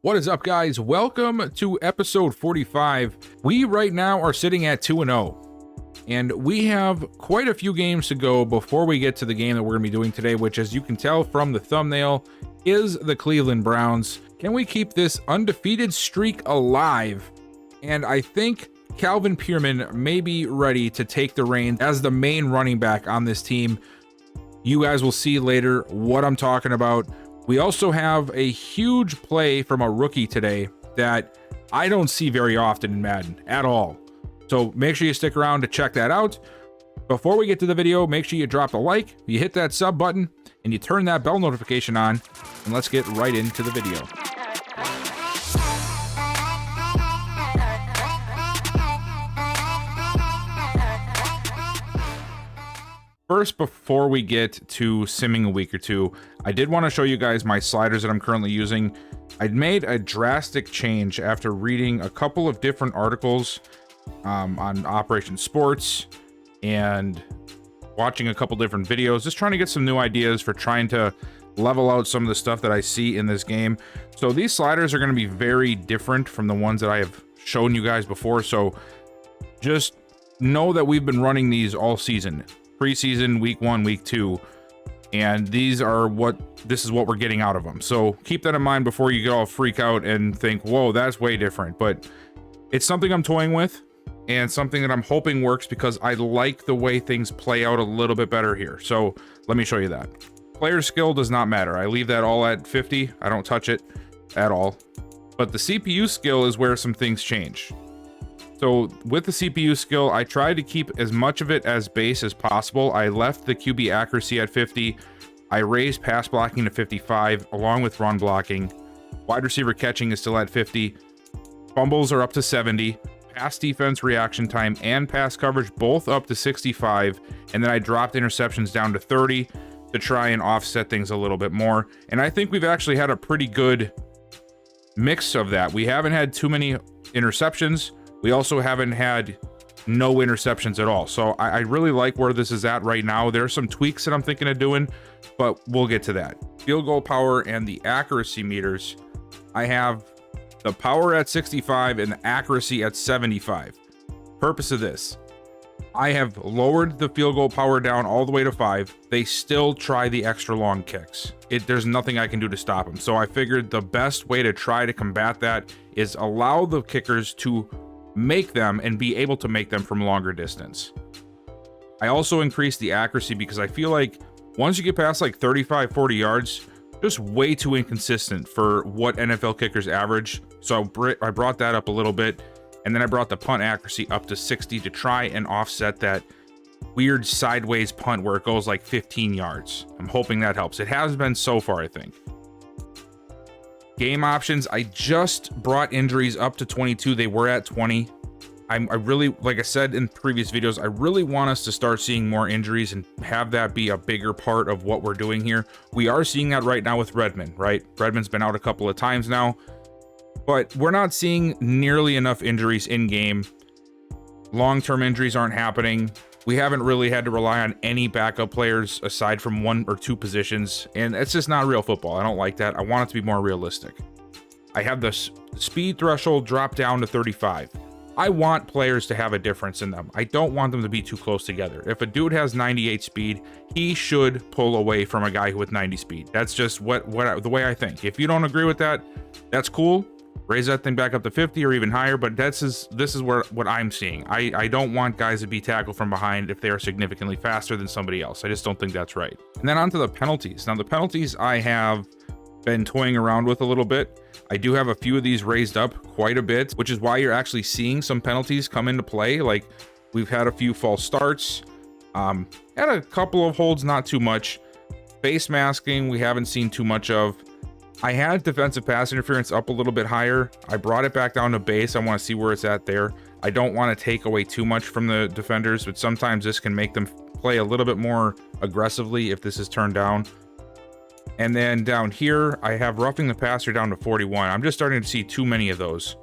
What is up, guys? Welcome to episode 45. We right now are sitting at 2-0, and we have quite a few games to go before we get to the game that we're going to be doing today, which, as you can tell from the thumbnail, is the Cleveland Browns. Can we keep this undefeated streak alive? And I think Calvin Peerman may be ready to take the reins as the main running back on this team. You guys will see later what I'm talking about. We also have a huge play from a rookie today that I don't see very often in Madden at all. So make sure you stick around to check that out. Before we get to the video, make sure you drop a like, you hit that sub button, and you turn that bell notification on, and let's get right into the video. First, before we get to simming a week or two, I did want to show you guys my sliders that I'm currently using. I'd made a drastic change after reading a couple of different articles on Operation Sports and watching a couple different videos, just trying to get some new ideas for trying to level out some of the stuff that I see in this game. So these sliders are going to be very different from the ones that I have shown you guys before. So just know that we've been running these all season. Preseason, week 1, week 2, and this is what we're getting out of them. So keep that in mind before you get all freak out and think, whoa, that's way different. But it's something I'm toying with and something that I'm hoping works because I like the way things play out a little bit better here. So let me show you that. Player skill does not matter. I leave that all at 50. I don't touch it at all. But the CPU skill is where some things change. So with the CPU skill, I tried to keep as much of it as base as possible. I left the QB accuracy at 50. I raised pass blocking to 55 along with run blocking. Wide receiver catching is still at 50. Fumbles are up to 70. Pass defense reaction time and pass coverage both up to 65. And then I dropped interceptions down to 30 to try and offset things a little bit more. And I think we've actually had a pretty good mix of that. We haven't had too many interceptions. We also haven't had no interceptions at all. So I really like where this is at right now. There's some tweaks that I'm thinking of doing, but we'll get to that. Field goal power and the accuracy meters. I have the power at 65 and the accuracy at 75. Purpose of this, I have lowered the field goal power down all the way to 5. They still try the extra long kicks. There's nothing I can do to stop them. So I figured the best way to try to combat that is allow the kickers to make them and be able to make them from longer distance. I also increased the accuracy because I feel like once you get past like 35-40 yards, just way too inconsistent for what NFL kickers average. So I brought that up a little bit, and then I brought the punt accuracy up to 60 to try and offset that weird sideways punt where it goes like 15 yards. I'm hoping that helps. It has been so far, I think. Game options, I just brought injuries up to 22. They were at 20. I really, like I said in previous videos, I really want us to start seeing more injuries and have that be a bigger part of what we're doing here. We are seeing that right now with Redmond, right? Redmond's been out a couple of times now, but we're not seeing nearly enough injuries in game. Long-term injuries aren't happening. We haven't really had to rely on any backup players aside from 1 or 2 positions, and it's just not real football. I don't like that. I want it to be more realistic. I have the speed threshold drop down to 35. I want players to have a difference in them. I don't want them to be too close together. If a dude has 98 speed, he should pull away from a guy with 90 speed. That's just the way I think. If you don't agree with that, that's cool. Raise that thing back up to 50 or even higher, but this is what I'm seeing. I don't want guys to be tackled from behind if they are significantly faster than somebody else. I just don't think that's right. And then onto the penalties. Now the penalties I have been toying around with a little bit. I do have a few of these raised up quite a bit, which is why you're actually seeing some penalties come into play. Like we've had a few false starts, had a couple of holds, not too much. Face masking, we haven't seen too much of. I had defensive pass interference up a little bit higher. I brought it back down to base. I want to see where it's at there. I don't want to take away too much from the defenders, but sometimes this can make them play a little bit more aggressively if this is turned down. And then down here, I have roughing the passer down to 41. I'm just starting to see too many of those.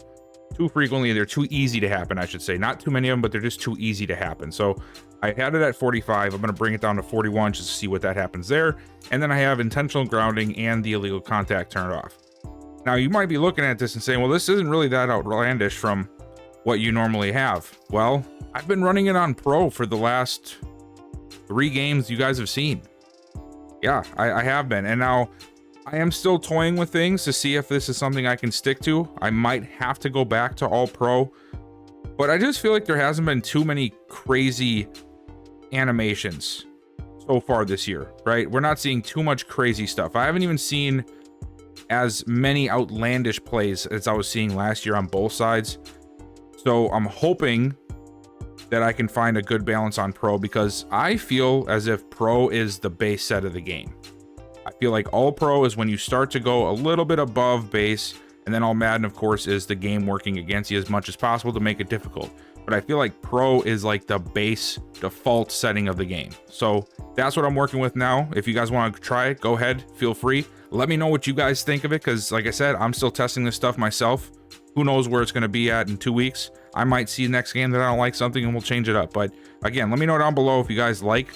Too frequently, they're too easy to happen, I should say. Not too many of them, but they're just too easy to happen. So I had it at 45. I'm going to bring it down to 41 just to see what that happens there. And then I have intentional grounding and the illegal contact turned off. Now, you might be looking at this and saying, well, this isn't really that outlandish from what you normally have. Well, I've been running it on Pro for the last 3 games you guys have seen. Yeah, I have been. And now I am still toying with things to see if this is something I can stick to. I might have to go back to all Pro, but I just feel like there hasn't been too many crazy animations so far this year, right? We're not seeing too much crazy stuff. I haven't even seen as many outlandish plays as I was seeing last year on both sides. So I'm hoping that I can find a good balance on Pro, because I feel as if Pro is the base set of the game. I feel like all Pro is when you start to go a little bit above base, and then all Madden, of course, is the game working against you as much as possible to make it difficult. But I feel like Pro is like the base default setting of the game. So that's what I'm working with now. If you guys want to try it, go ahead, feel free. Let me know what you guys think of it, because like I said, I'm still testing this stuff myself. Who knows where it's going to be at in 2 weeks. I might see next game that I don't like something and we'll change it up. But again, let me know down below if you guys like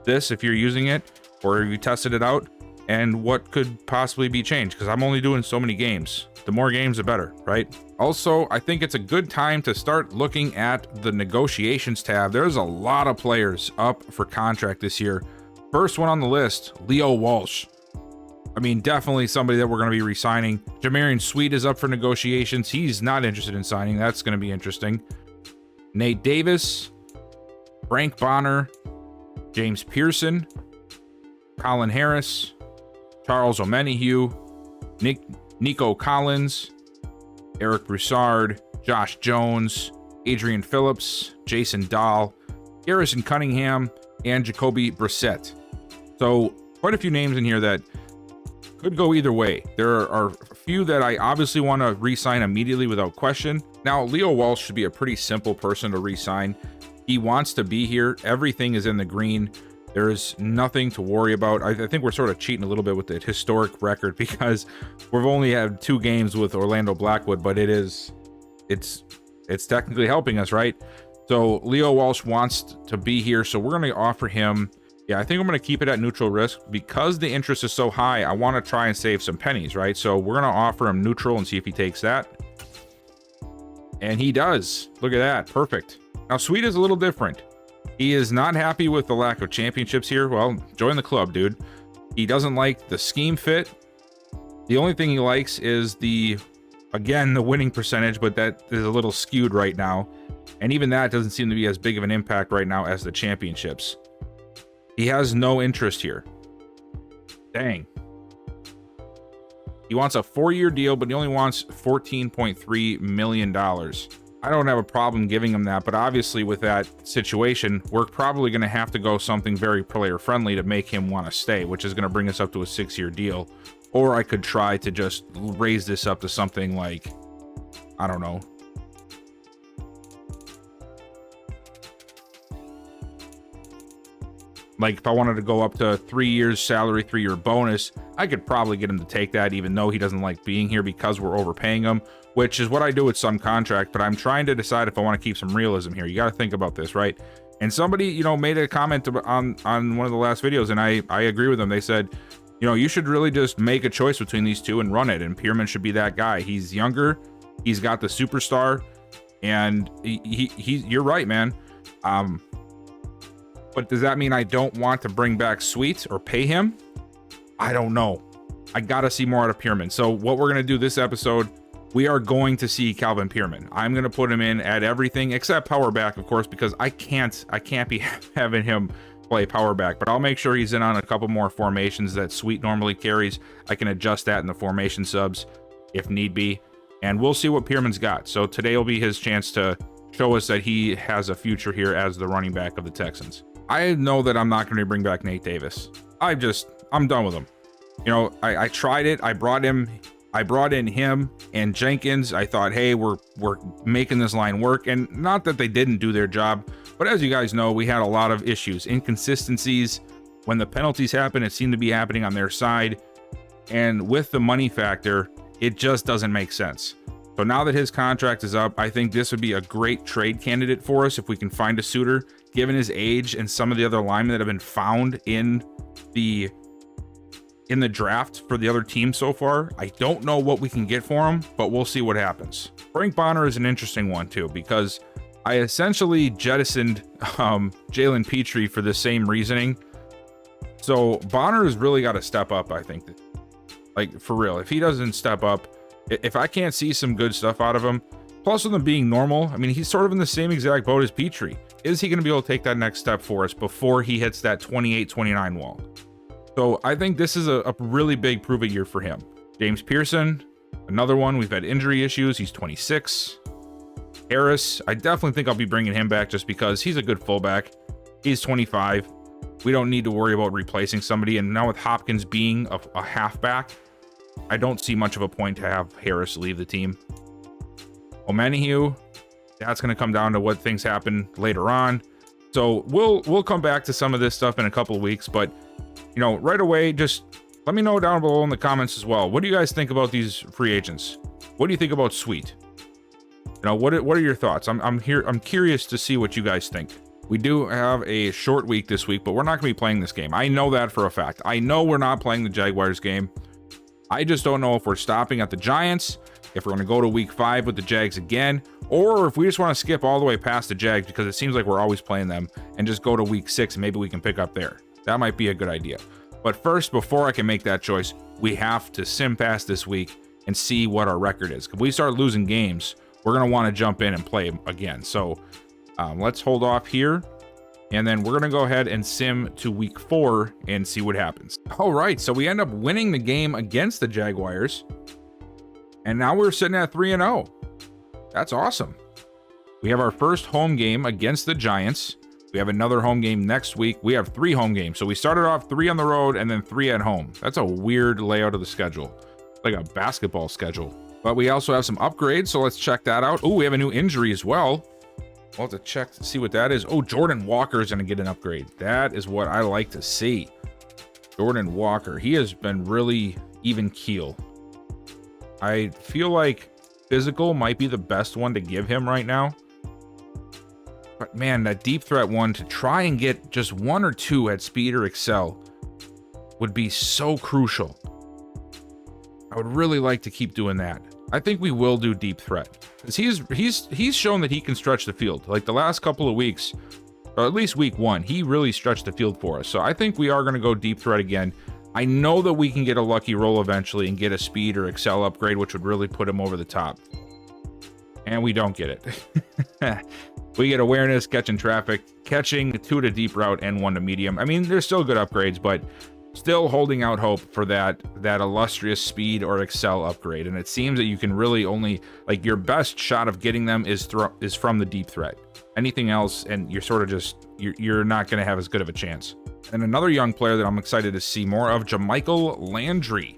this, if you're using it, or you tested it out, and what could possibly be changed, because I'm only doing so many games. The more games, the better, right? Also, I think it's a good time to start looking at the negotiations tab. There's a lot of players up for contract this year. First one on the list, Leo Walsh. I mean, definitely somebody that we're going to be re-signing. Jamarian Sweet is up for negotiations. He's not interested in signing. That's going to be interesting. Nate Davis, Frank Bonner, James Pearson, Colin Harris, Charles O'Menihue, Nico Collins, Eric Broussard, Josh Jones, Adrian Phillips, Jason Dahl, Garrison Cunningham, and Jacoby Brissett. So quite a few names in here that could go either way. There are a few that I obviously want to re-sign immediately without question. Now, Leo Walsh should be a pretty simple person to re-sign. He wants to be here. Everything is in the green. There's nothing to worry about. I think we're sort of cheating a little bit with the historic record, because we've only had 2 games with Orlando Blackwood, but it's technically helping us, right? So Leo Walsh wants to be here, so we're going to offer him. Yeah, I think I'm going to keep it at neutral risk because the interest is so high. I want to try and save some pennies, right? So we're going to offer him neutral and see if he takes that. And he does. Look at that. Perfect. Now, Sweet is a little different. He is not happy with the lack of championships here. Well, join the club, dude. He doesn't like the scheme fit. The only thing he likes is again, the winning percentage, but that is a little skewed right now. And even that doesn't seem to be as big of an impact right now as the championships. He has no interest here. Dang. He wants a 4-year deal, but he only wants $14.3 million. I don't have a problem giving him that, but obviously with that situation, we're probably going to have to go something very player-friendly to make him want to stay, which is going to bring us up to a 6-year deal. Or I could try to just raise this up to something like, I don't know, like if I wanted to go up to 3 years salary, 3-year bonus, I could probably get him to take that, even though he doesn't like being here because we're overpaying him, which is what I do with some contract. But I'm trying to decide if I want to keep some realism here. You got to think about this, right? And somebody, made a comment on one of the last videos, and I agree with them. They said, you should really just make a choice between these two and run it. And Peerman should be that guy. He's younger. He's got the superstar, and you're right, man. But does that mean I don't want to bring back Sweet or pay him? I don't know. I got to see more out of Peerman. So what we're going to do this episode, we are going to see Calvin Peerman. I'm going to put him in at everything except power back, of course, because I can't be having him play power back, but I'll make sure he's in on a couple more formations that Sweet normally carries. I can adjust that in the formation subs if need be, and we'll see what Peerman's got. So today will be his chance to show us that he has a future here as the running back of the Texans. I know that I'm not going to bring back Nate Davis. I'm done with him. I tried it. I brought in him and Jenkins. I thought, hey, we're making this line work, and not that they didn't do their job, but as you guys know, we had a lot of issues, inconsistencies. When the penalties happen, it seemed to be happening on their side, and with the money factor, it just doesn't make sense. So now that his contract is up, I think this would be a great trade candidate for us if we can find a suitor, given his age and some of the other linemen that have been found in the in the draft for the other team so far. I don't know what we can get for him, but we'll see what happens. Frank Bonner is an interesting one too, because I essentially jettisoned Jalen Petrie for the same reasoning. So Bonner has really got to step up, I think. Like, for real, if he doesn't step up, if I can't see some good stuff out of him, plus with him being normal, I mean, he's sort of in the same exact boat as Petrie. Is he going to be able to take that next step for us before he hits that 28-29 wall? So I think this is a really big prove-it year for him. James Pearson, another one. We've had injury issues. He's 26. Harris, I definitely think I'll be bringing him back just because he's a good fullback. He's 25. We don't need to worry about replacing somebody. And now with Hopkins being a halfback, I don't see much of a point to have Harris leave the team. O'Manihue, that's going to come down to what things happen later on. So we'll come back to some of this stuff in a couple of weeks. But, you know, right away, just let me know down below in the comments as well. What do you guys think about these free agents? What do you think about Sweet? You know, what are your thoughts? I'm curious to see what you guys think. We do have a short week this week, but we're not going to be playing this game. I know that for a fact. I know we're not playing the Jaguars game. I just don't know if we're stopping at the Giants, if we're going to go to week 5 with the Jags again, or if we just want to skip all the way past the Jags because it seems like we're always playing them and just go to week 6 and maybe we can pick up there. That might be a good idea. But first, before I can make that choice, we have to sim past this week and see what our record is. If we start losing games, we're going to want to jump in and play again. So let's hold off here. And then we're going to go ahead and sim to week 4 and see what happens. All right, so we end up winning the game against the Jaguars. And now we're sitting at 3-0. That's awesome. We have our first home game against the Giants. We have another home game next week. We have 3 home games. So we started off 3 on the road and then 3 at home. That's a weird layout of the schedule. Like a basketball schedule. But we also have some upgrades, so let's check that out. Oh, we have a new injury as well. We'll have to check to see what that is. Oh, Jordan Walker is going to get an upgrade. That is what I like to see. Jordan Walker. He has been really even keel. I feel like physical might be the best one to give him right now. But man, that deep threat one, to try and get just 1 or 2 at speed or excel would be so crucial. I would really like to keep doing that. I think we will do deep threat because he's shown that he can stretch the field. Like the last couple of weeks, or at least week 1, he really stretched the field for us. So I think we are going to go deep threat again. I know that we can get a lucky roll eventually and get a speed or excel upgrade, which would really put him over the top. And we don't get it. We get awareness, catching traffic, catching 2 to deep route and 1 to medium. I mean, they're still good upgrades, but still holding out hope for that illustrious speed or excel upgrade. And it seems that you can really only, like, your best shot of getting them is from the deep threat. Anything else, and you're sort of just, you're not going to have as good of a chance. And another young player that I'm excited to see more of, Jermichael Landry.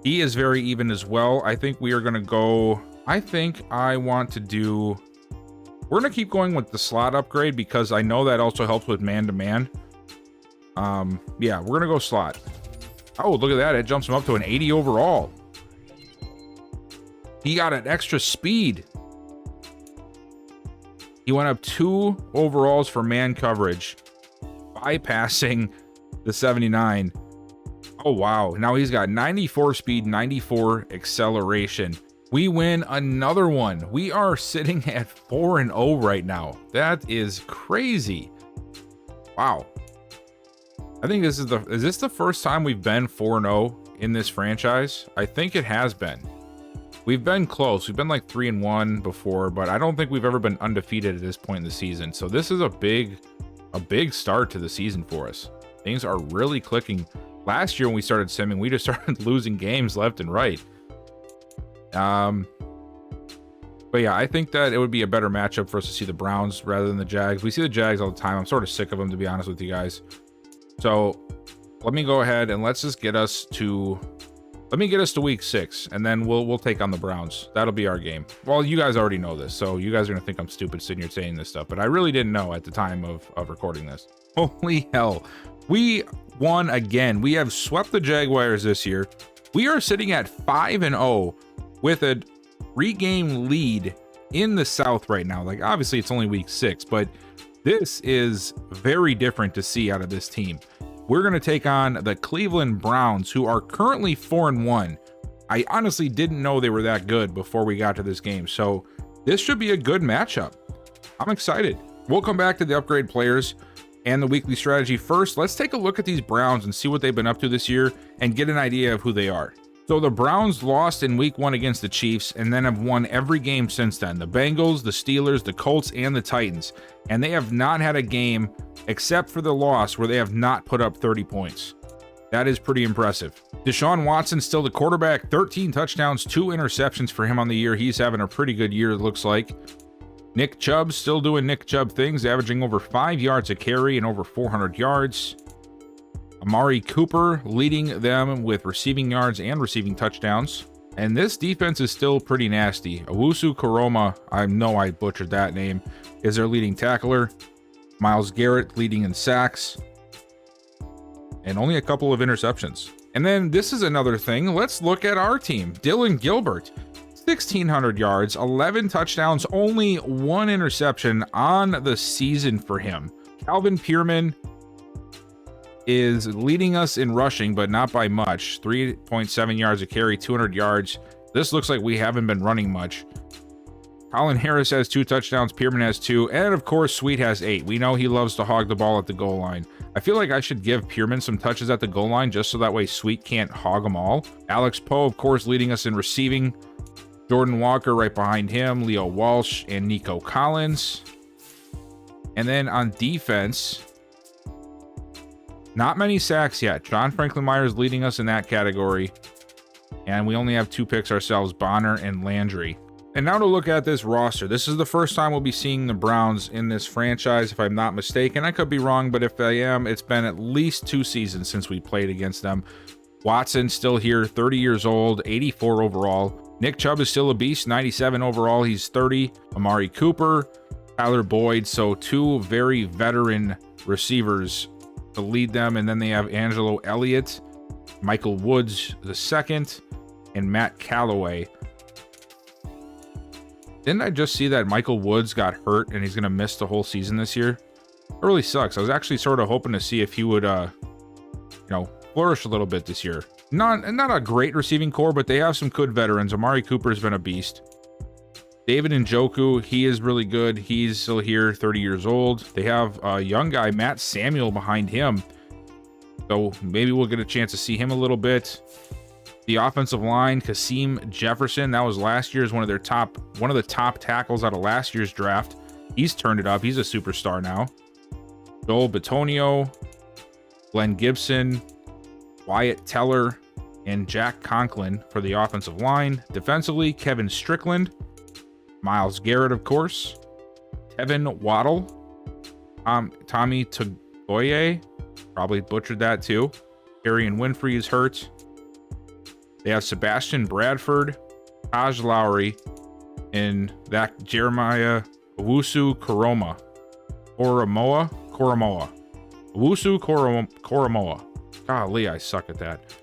He is very even as well. I think we are going to go, I think I want to do, we're going to keep going with the slot upgrade because I know that also helps with man-to-man. Yeah, we're gonna go slot. Oh, look at that. It jumps him up to an 80 overall. He got an extra speed. He went up 2 overalls for man coverage, bypassing the 79. Oh, wow. Now he's got 94 speed, 94 acceleration. We win another one. We are sitting at 4-0 right now. That is crazy. Wow. I think this is is the first time we've been 4-0 in this franchise? I think it has been. We've been close. We've been like 3-1 before, but I don't think we've ever been undefeated at this point in the season. So this is a big start to the season for us. Things are really clicking. Last year when we started simming, we just started losing games left and right. But yeah, I think that it would be a better matchup for us to see the Browns rather than the Jags. We see the Jags all the time. I'm sort of sick of them, to be honest with you guys. So let me go ahead and let's just get us to week 6, and then we'll take on the Browns. That'll be our game. Well, you guys already know this, so you guys are gonna think I'm stupid sitting here saying this stuff, but I really didn't know at the time of recording this. Holy hell. We won again. We have swept the Jaguars this year. We are sitting at 5-0 with a 3-game lead in the South right now. Like, obviously it's only week 6, but this is very different to see out of this team. We're going to take on the Cleveland Browns, who are currently 4-1. I honestly didn't know they were that good before we got to this game, so this should be a good matchup. I'm excited. We'll come back to the upgrade players and the weekly strategy. First, let's take a look at these Browns and see what they've been up to this year and get an idea of who they are. So the Browns lost in week 1 against the Chiefs and then have won every game since then. The Bengals, the Steelers, the Colts, and the Titans. And they have not had a game except for the loss where they have not put up 30 points. That is pretty impressive. Deshaun Watson still the quarterback, 13 touchdowns, 2 interceptions for him on the year. He's having a pretty good year, it looks like. Nick Chubb still doing Nick Chubb things, averaging over 5 yards a carry and over 400 yards. Amari Cooper leading them with receiving yards and receiving touchdowns. And this defense is still pretty nasty. Owusu Koroma, I know I butchered that name, is their leading tackler. Myles Garrett leading in sacks. And only a couple of interceptions. And then this is another thing. Let's look at our team. Dylan Gilbert, 1,600 yards, 11 touchdowns, only 1 interception on the season for him. Calvin Peerman is leading us in rushing, but not by much. 3.7 yards a carry, 200 yards. This looks like we haven't been running much. Colin Harris has 2 touchdowns, Peerman has 2, and of course Sweet has 8. We know he loves to hog the ball at the goal line. I feel like I should give Peerman some touches at the goal line just so that way Sweet can't hog them all. Alex Poe, of course, leading us in receiving. Jordan Walker right behind him, Leo Walsh, and Nico Collins. And then on defense, not many sacks yet. John Franklin Myers leading us in that category. And we only have 2 picks ourselves, Bonner and Landry. And now to look at this roster. This is the first time we'll be seeing the Browns in this franchise, if I'm not mistaken. I could be wrong, but if I am, it's been at least 2 seasons since we played against them. Watson still here, 30 years old, 84 overall. Nick Chubb is still a beast, 97 overall. He's 30. Amari Cooper, Tyler Boyd. So 2 very veteran receivers to lead them. And then they have Angelo Elliott, Michael Woods II, and Matt Callaway. Didn't I just see that Michael Woods got hurt and he's going to miss the whole season this year? It really sucks. I was actually sort of hoping to see if he would, flourish a little bit this year. Not a great receiving core, but they have some good veterans. Amari Cooper's been a beast. David Njoku, he is really good. He's still here, 30 years old. They have a young guy, Matt Samuel, behind him. So maybe we'll get a chance to see him a little bit. The offensive line, Kasim Jefferson, that was last year's one of the top tackles out of last year's draft. He's turned it up. He's a superstar now. Joel Bitonio, Glenn Gibson, Wyatt Teller, and Jack Conklin for the offensive line. Defensively, Kevin Strickland, Myles Garrett, of course, Tevin Waddle, Tommy Togoye, probably butchered that too. Arian Winfrey is hurt. They have Sebastian Bradford, Taj Lowry, and that Jeremiah Owusu Koromoa. Owusu Koromoa. Golly, I suck at that.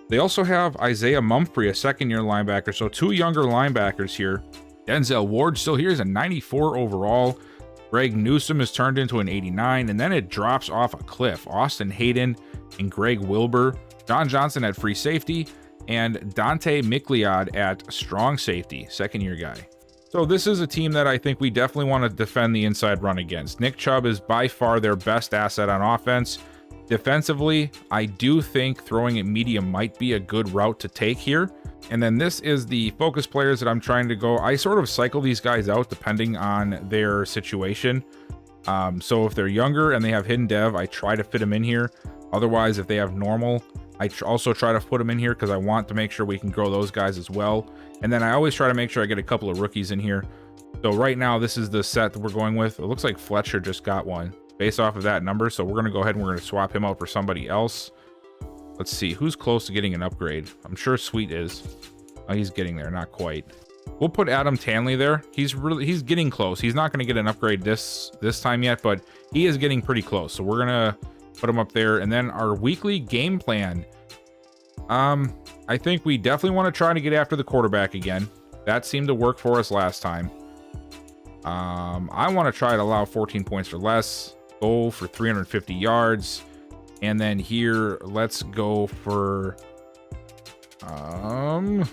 They also have Isaiah Mumphrey, a second-year linebacker, so 2 younger linebackers here. Denzel Ward still here is a 94 overall. Greg Newsome is turned into an 89, and then it drops off a cliff. Austin Hayden and Greg Wilbur. John Johnson at free safety, and Dante Micliad at strong safety, second-year guy. So this is a team that I think we definitely want to defend the inside run against. Nick Chubb is by far their best asset on offense. Defensively, I do think throwing it medium might be a good route to take here. And then this is the focus players that I'm trying to go. I sort of cycle these guys out depending on their situation. So if they're younger and they have hidden dev, I try to fit them in here. Otherwise, if they have normal, I also try to put them in here because I want to make sure we can grow those guys as well. And then I always try to make sure I get a couple of rookies in here. So right now, this is the set that we're going with. It looks like Fletcher just got one based off of that number. So we're going to go ahead and we're going to swap him out for somebody else. Let's see who's close to getting an upgrade. I'm sure Sweet is. Oh, he's getting there, not quite. We'll put Adam Tanley there. He's getting close. He's not going to get an upgrade this time yet, but he is getting pretty close. So we're going to put him up there. And then our weekly game plan. I think we definitely want to try to get after the quarterback again. That seemed to work for us last time. I want to try to allow 14 points or less. Go for 350 yards. And then here, let's go for... we're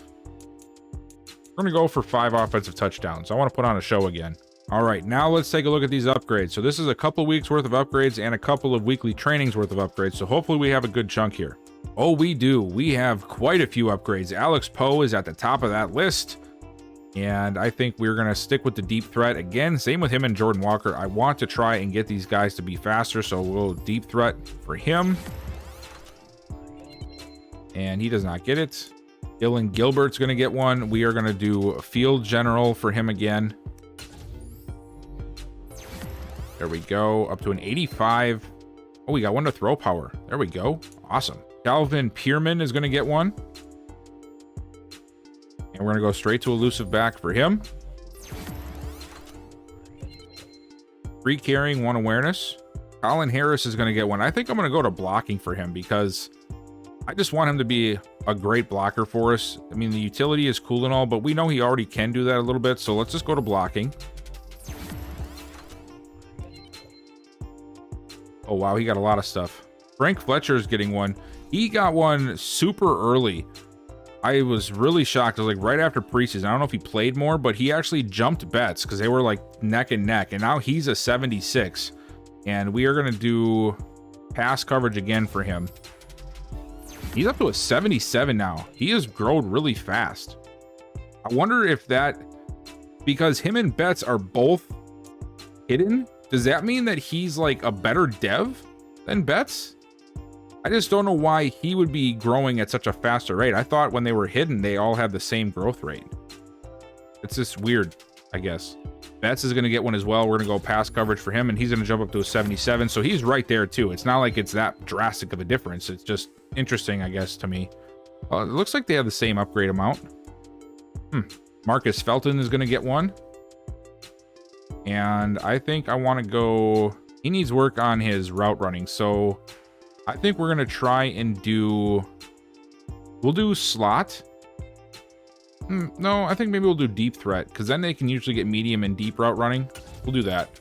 going to go for 5 offensive touchdowns. I want to put on a show again. All right, now let's take a look at these upgrades. So this is a couple weeks worth of upgrades and a couple of weekly trainings worth of upgrades. So hopefully we have a good chunk here. Oh, we do. We have quite a few upgrades. Alex Poe is at the top of that list. And I think we're going to stick with the deep threat again. Same with him and Jordan Walker. I want to try and get these guys to be faster. So we'll deep threat for him. And he does not get it. Dylan Gilbert's going to get one. We are going to do a field general for him again. There we go. Up to an 85. Oh, we got one to throw power. There we go. Awesome. Calvin Peerman is going to get one. And we're going to go straight to elusive back for him. Free carrying, 1 awareness. Colin Harris is going to get one. I think I'm going to go to blocking for him because I just want him to be a great blocker for us. I mean, the utility is cool and all, but we know he already can do that a little bit. So let's just go to blocking. Oh, wow. He got a lot of stuff. Frank Fletcher is getting one. He got one super early. I was really shocked. It was like right after preseason. I don't know if he played more, but he actually jumped bets because they were like neck and neck. And now he's a 76. And we are going to do pass coverage again for him. He's up to a 77 now. He has grown really fast. I wonder if that, because him and Betts are both hidden, does that mean that he's like a better dev than Betts? I just don't know why he would be growing at such a faster rate. I thought when they were hidden, they all had the same growth rate. It's just weird, I guess. Betts is going to get one as well. We're going to go pass coverage for him, and he's going to jump up to a 77. So he's right there, too. It's not like it's that drastic of a difference. It's just interesting, I guess, to me. It looks like they have the same upgrade amount. Marcus Felton is going to get one. And I think I want to go... He needs work on his route running, so I think we're going to try and do... We'll do slot. No, I think maybe we'll do deep threat, because then they can usually get medium and deep route running. We'll do that.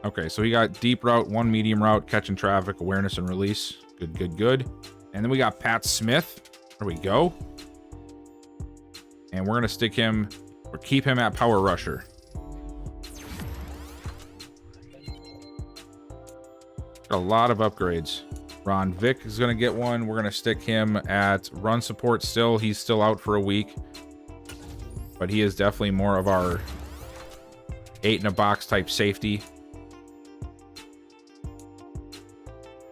Okay, so he got deep route, 1 medium route, catching traffic, awareness, and release. Good, good, good. And then we got Pat Smith. There we go. And we're going to stick him, or keep him at power rusher. Got a lot of upgrades. Ron Vick is going to get one. We're going to stick him at run support still. He's still out for a week. But he is definitely more of our 8-in-a-box type safety.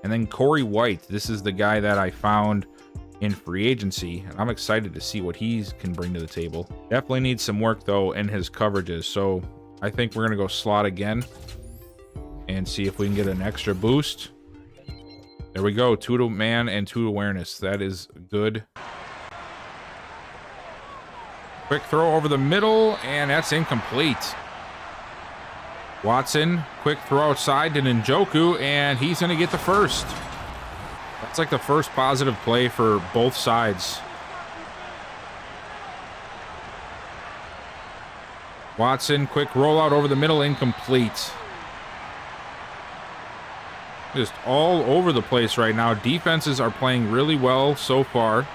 And then Corey White. This is the guy that I found in free agency. And I'm excited to see what he can bring to the table. Definitely needs some work, though, in his coverages. So I think we're going to go slot again and see if we can get an extra boost. There we go. 2 to man and 2 to awareness. That is good. Quick throw over the middle, and that's incomplete. Watson, quick throw outside to Njoku, and he's going to get the first. That's like the first positive play for both sides. Watson, quick rollout over the middle, incomplete. Just all over the place right now. Defenses are playing really well so far.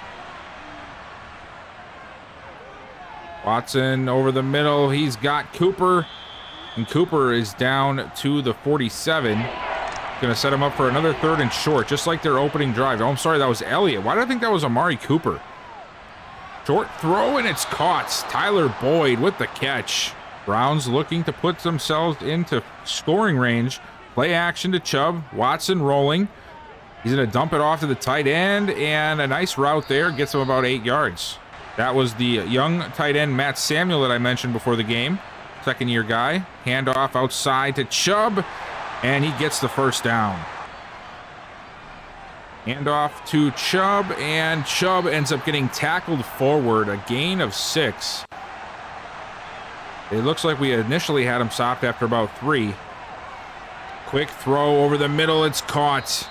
Watson over the middle. He's got Cooper. And Cooper is down to the 47. Going to set him up for another 3rd and short, just like their opening drive. Oh, I'm sorry, that was Elliott. Why did I think that was Amari Cooper? Short throw, and it's caught. Tyler Boyd with the catch. Browns looking to put themselves into scoring range. Play action to Chubb. Watson rolling. He's going to dump it off to the tight end, and a nice route there. Gets him about 8 yards. That was the young tight end, Matt Samuel, that I mentioned before the game. Second-year guy. Handoff outside to Chubb, and he gets the first down. Handoff to Chubb, and Chubb ends up getting tackled forward. A gain of 6. It looks like we initially had him stopped after about 3. Quick throw over the middle. It's caught.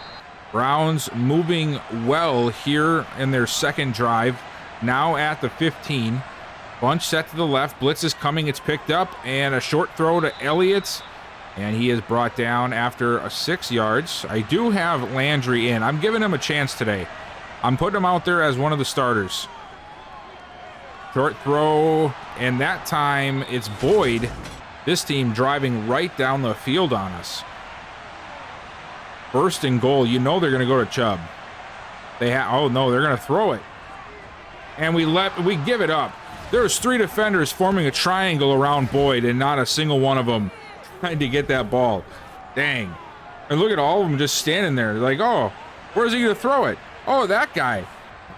Browns moving well here in their second drive. Now at the 15. Bunch set to the left. Blitz is coming. It's picked up. And a short throw to Elliott. And he is brought down after 6 yards. I do have Landry in. I'm giving him a chance today. I'm putting him out there as one of the starters. Short throw. And that time it's Boyd. This team driving right down the field on us. First and goal. You know they're going to go to Chubb. Oh no, they're going to throw it. And we give it up. There's 3 defenders forming a triangle around Boyd, and not a single one of them trying to get that ball. Dang. And look at all of them just standing there. They're like, oh, where's he going to throw it? Oh, that guy.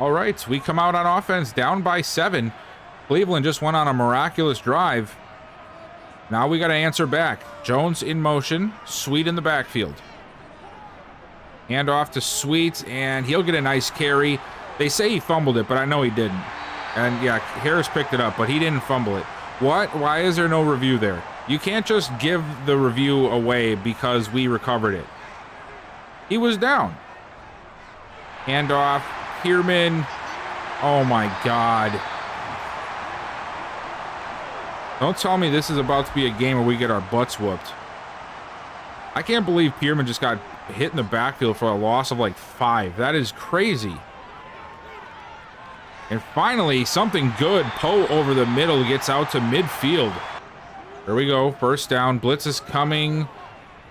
All right, we come out on offense down by 7. Cleveland just went on a miraculous drive. Now we got to answer back. Jones in motion. Sweet in the backfield. Hand off to Sweet, and he'll get a nice carry. They say he fumbled it, but I know he didn't. And yeah, Harris picked it up, but he didn't fumble it. What? Why is there no review there? You can't just give the review away because we recovered it. He was down. Hand off. Peerman. Oh my God. Don't tell me this is about to be a game where we get our butts whooped. I can't believe Peerman just got hit in the backfield for a loss of like 5. That is crazy. And finally, something good. Poe over the middle gets out to midfield. There we go. First down. Blitz is coming.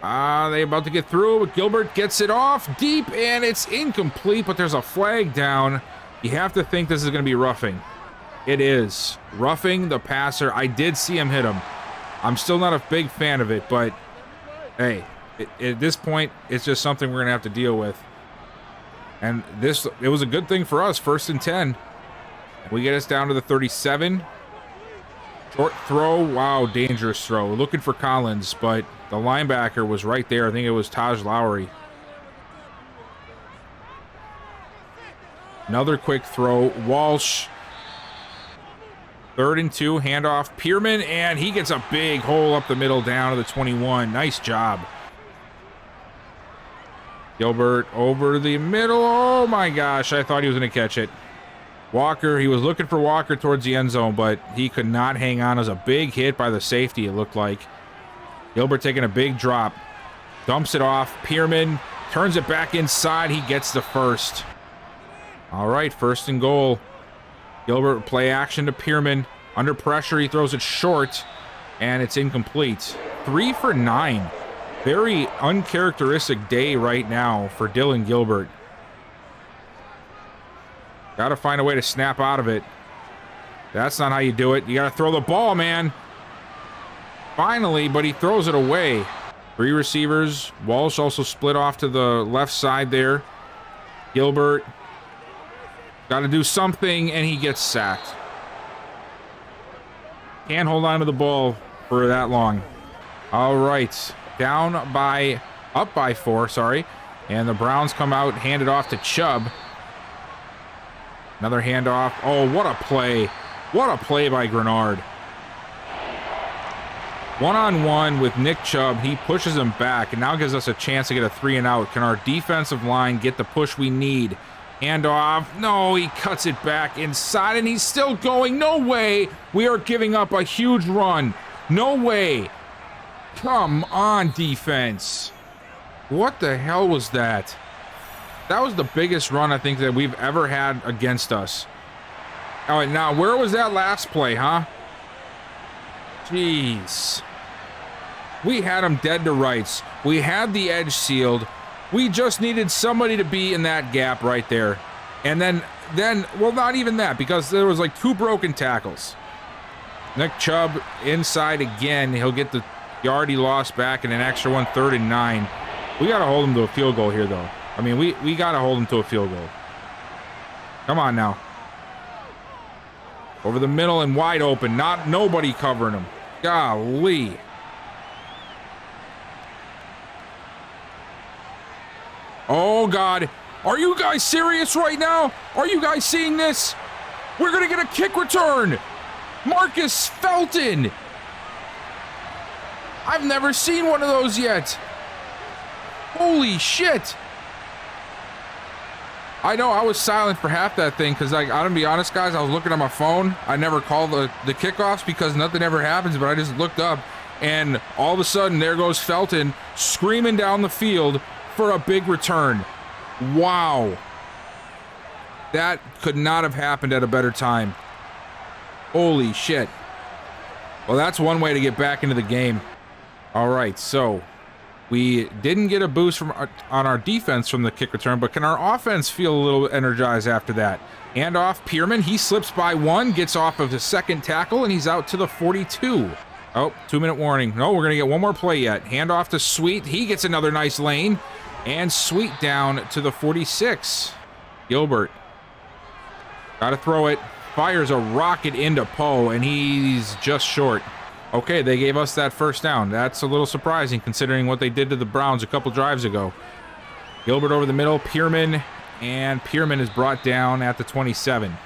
They about to get through. Gilbert gets it off deep, and it's incomplete, but there's a flag down. You have to think this is going to be roughing. It is. Roughing the passer. I did see him hit him. I'm still not a big fan of it, but hey, at this point, it's just something we're going to have to deal with. And it was a good thing for us. 1st and 10. We get us down to the 37. Short throw. Wow, dangerous throw. Looking for Collins, but the linebacker was right there. I think it was Taj Lowry. Another quick throw. Walsh. 3rd and 2. Handoff. Peerman, and he gets a big hole up the middle down to the 21. Nice job. Gilbert over the middle. Oh my gosh, I thought he was going to catch it. Walker, he was looking for Walker towards the end zone, but he could not hang on. It was a big hit by the safety, it looked like. Gilbert taking a big drop. Dumps it off. Peerman turns it back inside. He gets the first. All right, 1st and goal. Gilbert play action to Peerman. Under pressure, he throws it short, and it's incomplete. 3 for 9. Very uncharacteristic day right now for Dylan Gilbert. Got to find a way to snap out of it. That's not how you do it. You got to throw the ball, man. Finally, but he throws it away. 3 receivers. Walsh also split off to the left side there. Gilbert got to do something, and he gets sacked. Can't hold on to the ball for that long. All right. Up by 4, sorry. And the Browns come out, hand it off to Chubb. Another handoff. Oh, what a play. What a play by Grenard. One-on-one with Nick Chubb. He pushes him back and now gives us a chance to get a 3-and-out. Can our defensive line get the push we need? Handoff. No, he cuts it back inside and he's still going. No way. We are giving up a huge run. No way. Come on, defense. What the hell was that? That was the biggest run I think that we've ever had against us. All right, now where was that last play, huh? Jeez. We had him dead to rights. We had the edge sealed. We just needed somebody to be in that gap right there. And then, well, not even that, because there was like 2 broken tackles. Nick Chubb inside again. He'll get the yard he lost back and an extra one, 3rd and 9. We got to hold him to a field goal here, though. I mean, we got to hold him to a field goal. Come on now. Over the middle and wide open. Nobody covering him. Golly. Oh, God. Are you guys serious right now? Are you guys seeing this? We're going to get a kick return. Marcus Felton. I've never seen one of those yet. Holy shit. I know, I was silent for half that thing because, like, I'm gonna be honest, guys, I was looking at my phone. I never call the kickoffs because nothing ever happens, but I just looked up, and all of a sudden, there goes Felton screaming down the field for a big return. Wow. That could not have happened at a better time. Holy shit. Well, that's one way to get back into the game. All right, so we didn't get a boost from on our defense from the kick return, but can our offense feel a little energized after that? And off Peerman, he slips by one, gets off of his second tackle, and he's out to the 42. Oh, 2-minute warning. No, we're going to get one more play yet. Hand off to Sweet. He gets another nice lane. And Sweet down to the 46. Gilbert. Got to throw it. Fires a rocket into Poe, and he's just short. Okay, they gave us that first down. That's a little surprising considering what they did to the Browns a couple drives ago. Gilbert over the middle, Peerman, and Peerman is brought down at the 27.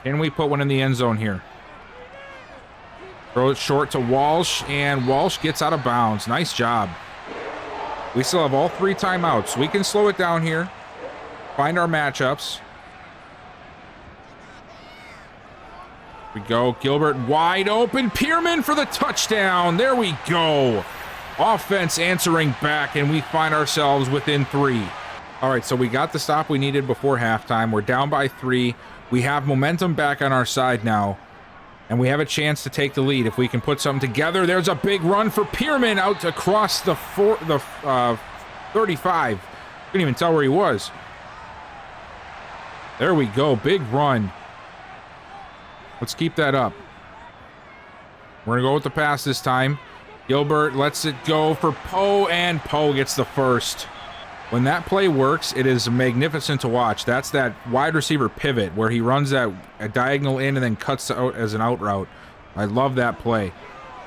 Can we put one in the end zone here? Throw it short to Walsh, and Walsh gets out of bounds. Nice job. We still have all 3 timeouts. We can slow it down here, find our matchups. We go, Gilbert wide open, Peerman for the touchdown. There we go. Offense answering back, and we find ourselves within 3. All right, so we got the stop we needed before halftime. We're down by 3. We have momentum back on our side now, and we have a chance to take the lead if we can put something together. There's a big run for Peerman out across the 35. Couldn't even tell where he was. There we go, big run. Let's keep that up. We're going to go with the pass this time. Gilbert lets it go for Poe, and Poe gets the first. When that play works, it is magnificent to watch. That's that wide receiver pivot where he runs that a diagonal in and then cuts out as an out route. I love that play.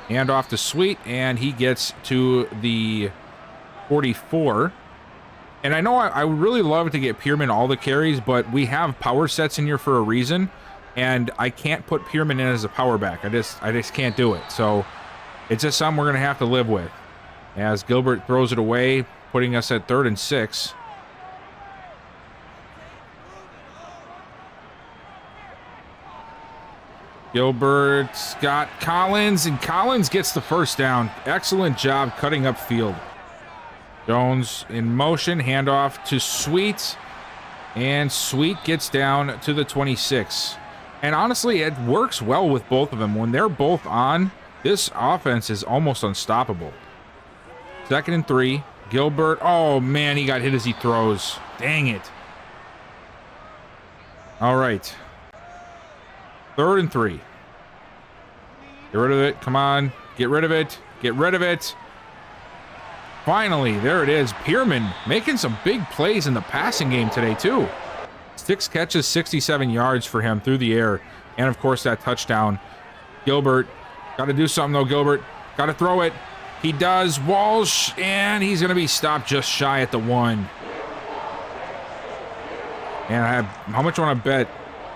Hand off to Sweet, and he gets to the 44. And I know I would really love to get Peerman all the carries, but we have power sets in here for a reason. And I can't put Peerman in as a power back. I just can't do it. So it's just something we're going to have to live with. As Gilbert throws it away, putting us at 3rd and 6. Gilbert's got Collins, and Collins gets the first down. Excellent job cutting up field. Jones in motion, handoff to Sweet. And Sweet gets down to the 26. And honestly, it works well with both of them. When they're both on, this offense is almost unstoppable. 2nd and 3. Gilbert. Oh, man, he got hit as he throws. Dang it. All right. 3rd and 3. Get rid of it. Come on. Get rid of it. Get rid of it. Finally, there it is. Peerman making some big plays in the passing game today, too. 6 catches, 67 yards for him through the air. And, of course, that touchdown. Gilbert. Got to do something, though, Gilbert. Got to throw it. He does. Walsh, and he's going to be stopped just shy at the 1. And how much I want to bet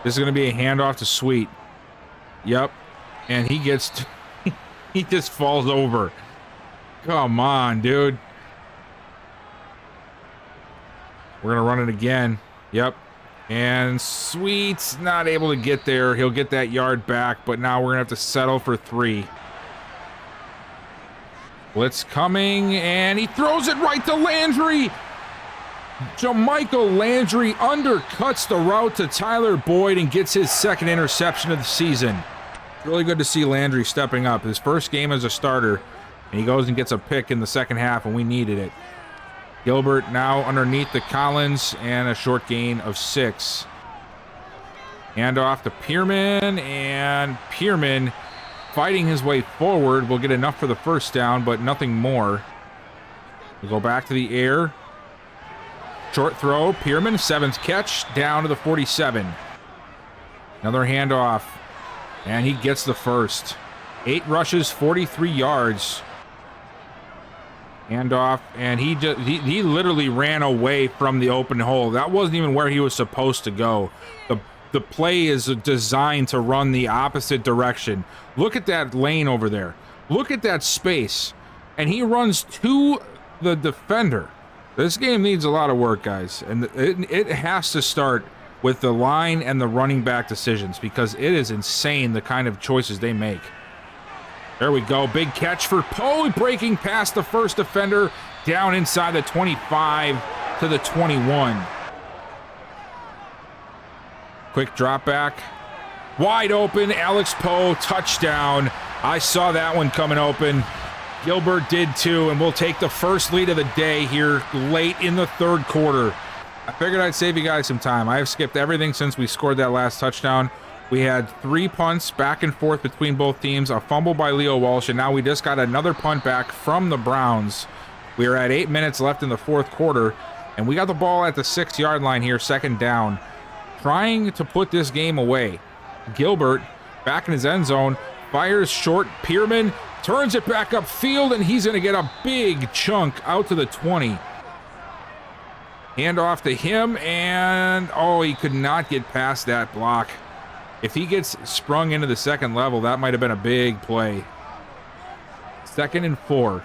this is going to be a handoff to Sweet. Yep. And he gets... he just falls over. Come on, dude. We're going to run it again. Yep. And Sweet's not able to get there. He'll get that yard back, but now we're going to have to settle for 3. Blitz coming, and he throws it right to Landry. Jamichael Landry undercuts the route to Tyler Boyd and gets his 2nd interception of the season. Really good to see Landry stepping up. His first game as a starter, and he goes and gets a pick in the second half, and we needed it. Gilbert now underneath the Collins, and a short gain of 6. Hand off to Peerman, and Peerman fighting his way forward will get enough for the first down, but nothing more. We'll go back to the air. Short throw, Peerman, 7th catch, down to the 47. Another handoff, and he gets the first. 8 rushes, 43 yards. Handoff, and he literally ran away from the open hole. That wasn't even where he was supposed to go. The play is designed to run the opposite direction. Look at that lane over there. Look at that space. And he runs to the defender. This game needs a lot of work, guys, and it has to start with the line and the running back decisions, because it is insane the kind of choices they make. There we go, big catch for Poe, breaking past the first defender, down inside the 25 to the 21. Quick drop back, wide open, Alex Poe, touchdown. I saw that one coming open. Gilbert did too, and we'll take the first lead of the day here late in the third quarter. I figured I'd save you guys some time. I have skipped everything since we scored that last touchdown. We had 3 punts back and forth between both teams, a fumble by Leo Walsh, and now we just got another punt back from the Browns. We are at 8 minutes left in the fourth quarter, and we got the ball at the 6-yard line here, second down, trying to put this game away. Gilbert, back in his end zone, fires short. Peerman turns it back upfield, and he's going to get a big chunk out to the 20. Hand off to him, and oh, he could not get past that block. If he gets sprung into the second level, that might have been a big play. 2nd and 4.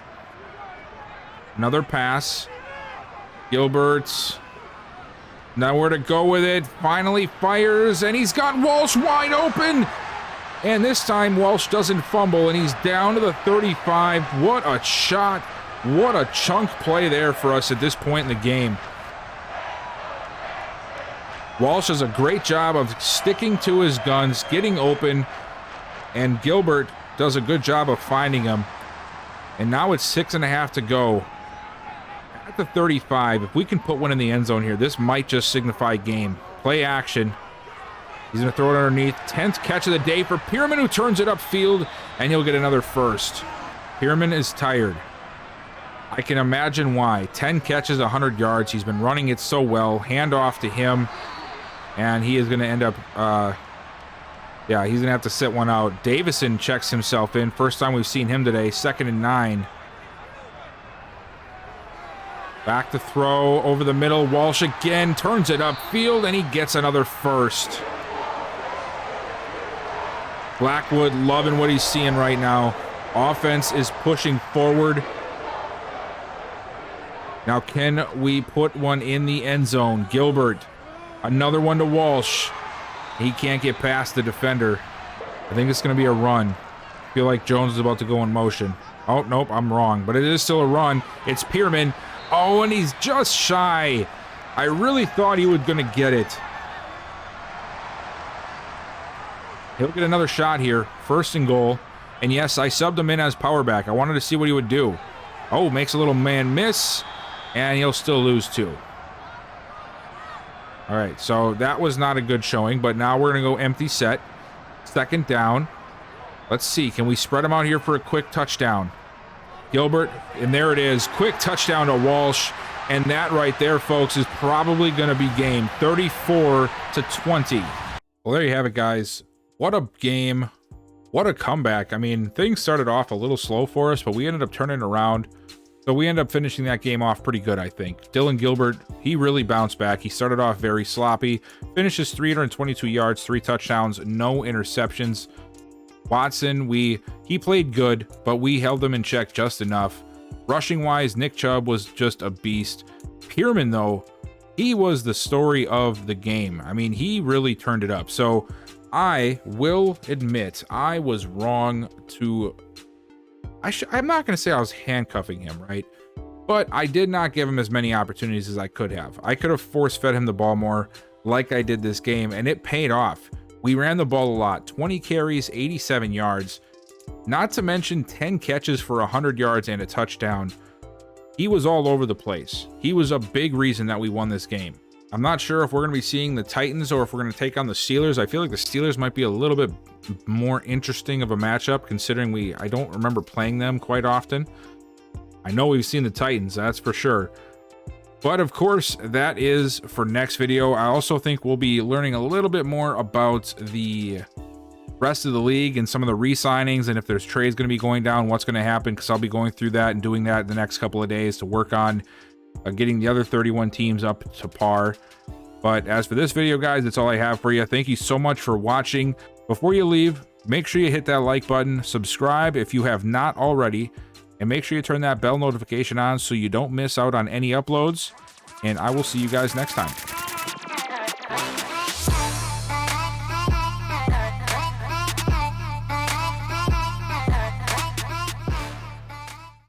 Another pass. Gilbert's nowhere to go with it. Finally fires, and he's got Walsh wide open. And this time Walsh doesn't fumble, and he's down to the 35. What a shot. What a chunk play there for us at this point in the game. Walsh does a great job of sticking to his guns, getting open, and Gilbert does a good job of finding him. And now it's 6.5 to go. At the 35, if we can put one in the end zone here, this might just signify game. Play action. He's going to throw it underneath. 10th catch of the day for Peerman, who turns it upfield, and he'll get another first. Peerman is tired. I can imagine why. 10 catches, 100 yards. He's been running it so well. Hand off to him. And he is going to end up, he's going to have to sit one out. Davison checks himself in. First time we've seen him today. 2nd and 9. Back to throw over the middle. Walsh again turns it upfield, and he gets another first. Blackwood loving what he's seeing right now. Offense is pushing forward. Now, can we put one in the end zone? Gilbert. Another one to Walsh. He can't get past the defender. I think it's going to be a run. I feel like Jones is about to go in motion. Oh, nope, I'm wrong. But it is still a run. It's Peerman. Oh, and he's just shy. I really thought he was going to get it. He'll get another shot here. 1st and goal. And yes, I subbed him in as power back. I wanted to see what he would do. Oh, makes a little man miss. And he'll still lose 2. All right, so that was not a good showing, but now we're going to go empty set. 2nd down. Let's see, can we spread them out here for a quick touchdown? Gilbert, and there it is. Quick touchdown to Walsh, and that right there, folks, is probably going to be game. 34 to 20. Well, there you have it, guys. What a game. What a comeback. I mean, things started off a little slow for us, but we ended up turning around. So we end up finishing that game off pretty good, I think. Dylan Gilbert, he really bounced back. He started off very sloppy. Finishes 322 yards, 3 touchdowns, no interceptions. Watson, he played good, but we held him in check just enough. Rushing-wise, Nick Chubb was just a beast. Peerman, though, he was the story of the game. I mean, he really turned it up. So I will admit I was wrong to... I'm not going to say I was handcuffing him, right? But I did not give him as many opportunities as I could have. I could have force-fed him the ball more like I did this game, and it paid off. We ran the ball a lot. 20 carries, 87 yards. Not to mention 10 catches for 100 yards and a touchdown. He was all over the place. He was a big reason that we won this game. I'm not sure if we're going to be seeing the Titans or if we're going to take on the Steelers. I feel like the Steelers might be a little bit more interesting of a matchup, considering I don't remember playing them quite often. I know we've seen the Titans, that's for sure. But of course, that is for next video. I also think we'll be learning a little bit more about the rest of the league and some of the re-signings, and if there's trades going to be going down, what's going to happen, because I'll be going through that and doing that in the next couple of days to work on getting the other 31 teams up to par. But as for this video, guys, that's all I have for you. Thank you so much for watching. Before you leave, make sure you hit that like button, subscribe if you have not already, And make sure you turn that bell notification on so you don't miss out on any uploads. And I will see you guys next time.